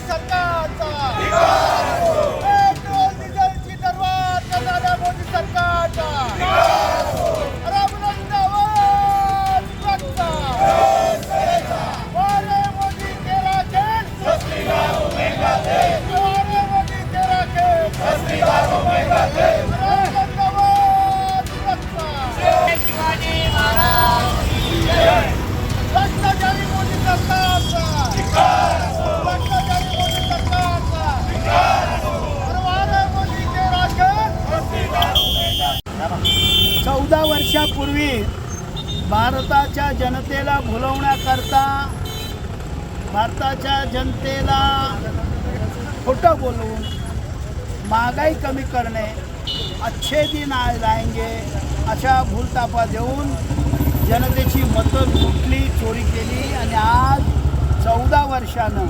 सरकारचा पेट्रोल डिझेलची दरवाढ करणाऱ्या मोदी सरकारचा रबरंदावर ट्रकचा वारे मोदी तेरा खेळ वारे मोदी तेरा खेळ रबरंदावर ट्रकचा शिवाजी महाराज भ्रष्टाचारी मोदी सरकारचा भ्रष्टाचारी मोदी सरकारचा वारे मोदी तेरा खेळ 14 वर्षापूर्वी भारताच्या जनतेला भुलवण्याकरता भारताच्या जनतेला खोटं बोलून महागाई कमी करणे अच्छे दिन लाएंगे अशा भूलतापा देऊन जनतेची मतं लुटली चोरी केली आणि आज 14 वर्षानं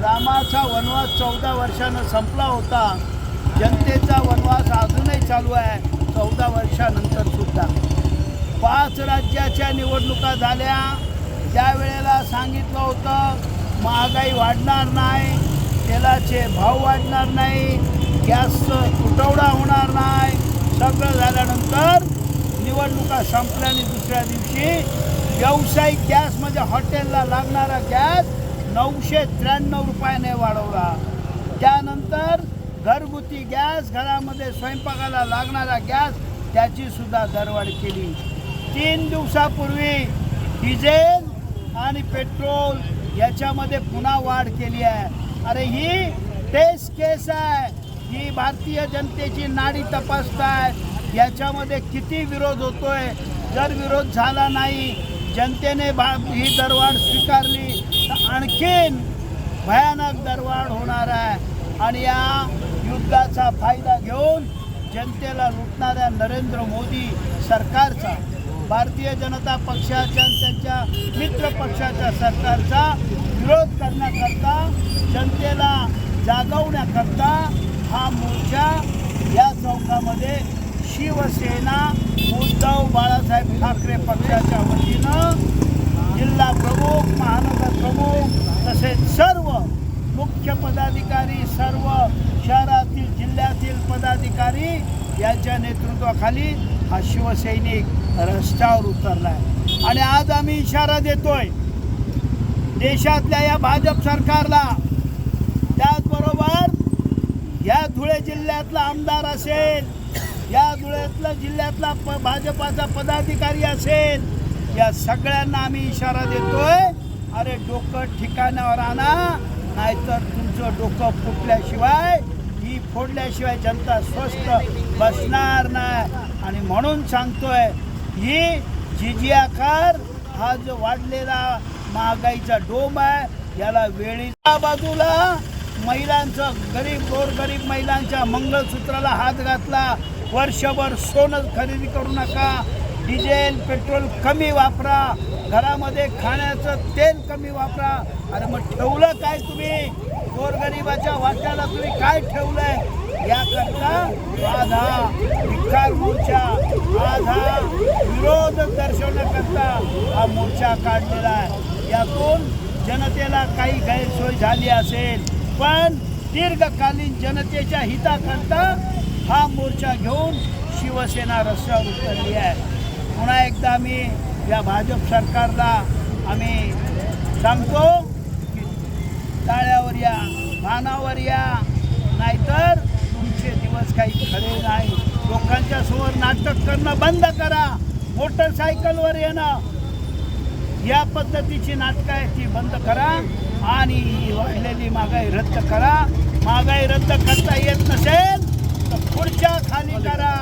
रामाचा वनवास 14 वर्षानं संपला होता. जनतेचा वनवास अजूनही चालू आहे 14 वर्षानंतर सुद्धा. 5 राज्याच्या निवडणुका झाल्या. त्यावेळेला सांगितलं होतं महागाई वाढणार नाही, तेलाचे भाव वाढणार नाही, गॅसचं तुटवडा होणार नाही. सगळं झाल्यानंतर निवडणुका संपल्याने दुसऱ्या दिवशी व्यावसायिक गॅस म्हणजे हॉटेलला लागणारा गॅस 993 रुपयाने वाढवला. त्यानंतर घरगुती गॅस घरामध्ये स्वयंपाकाला लागणारा गॅस त्याची सुद्धा दरवाढ केली. 3 दिवसापूर्वी डिझेल आणि पेट्रोल याच्यामध्ये पुन्हा वाढ केली आहे. अरे ही टेस्ट केस आहे, ही भारतीय जनतेची नाडी तपासतायत. याच्यामध्ये किती विरोध होतोय. जर विरोध झाला नाही, जनतेने ही दरवाढ स्वीकारली तर आणखीन भयानक दरवाढ होणार आहे. आणि या युद्धाचा फायदा घेऊन जनतेला लुटणाऱ्या नरेंद्र मोदी सरकारचा, भारतीय जनता पक्षाच्या आणि त्यांच्या मित्र पक्षाच्या सरकारचा विरोध करण्याकरता, जनतेला जागवण्याकरता हा मोर्चा या चौकामध्ये शिवसेना उद्धव बाळासाहेब ठाकरे पक्षाच्या वतीनं जिल्हा प्रमुख, महानगर प्रमुख तसेच सर्व मुख्य पदाधिकारी, सर्व शहरातील जिल्ह्यातील पदाधिकारी यांच्या नेतृत्वाखाली हा शिवसैनिक रस्त्यावर उतरला आहे. आणि आज आम्ही इशारा देतोय देशातल्या या भाजप सरकारला. त्याचबरोबर या धुळे जिल्ह्यातला आमदार असेल, या धुळ्यातला जिल्ह्यातला भाजपाचा पदाधिकारी असेल, या सगळ्यांना आम्ही इशारा देतोय, अरे डोकं ठिकाणावर आणा, नाहीतर तुमचं डोकं फुटल्याशिवाय, ही फोडल्याशिवाय जनता स्वस्थ बसणार नाही. आणि म्हणून सांगतोय ही जिजिया कर हा जो वाढलेला महागाईचा डोंब आहे याला वेळीच्या बाजूला महिलांचं गोरगरीब महिलांच्या मंगळसूत्राला हात घातला. वर्षभर सोनं खरेदी करू नका, डिझेल पेट्रोल कमी वापरा, घरामध्ये खाण्याचं तेल कमी वापरा. अरे मग ठेवलं काय तुम्ही? गोरगरिबाच्या वाट्याला तुम्ही काय ठेवलंय? याकरता आज हा धिक्कार मोर्चा, आज हा विरोध दर्शवण्याकरता हा मोर्चा काढलेला आहे. यातून जनतेला काही गैरसोय झाली असेल, पण दीर्घकालीन जनतेच्या हिताकरता हा मोर्चा घेऊन शिवसेना रस्त्यावर उतरली आहे. पुन्हा एकदा आम्ही या भाजप सरकारला आम्ही सांगतो की टाळ्यावर या, भानावर या, नाहीतर तुमचे दिवस काही खरे नाही. लोकांच्या समोर नाटक करणं बंद करा. मोटरसायकलवर येणं, या पद्धतीची नाटकं आहे ती बंद करा आणि वाढलेली महागाई रद्द करा. महागाई रद्द करता येत नसेल तर खुर्च्या खाली करा.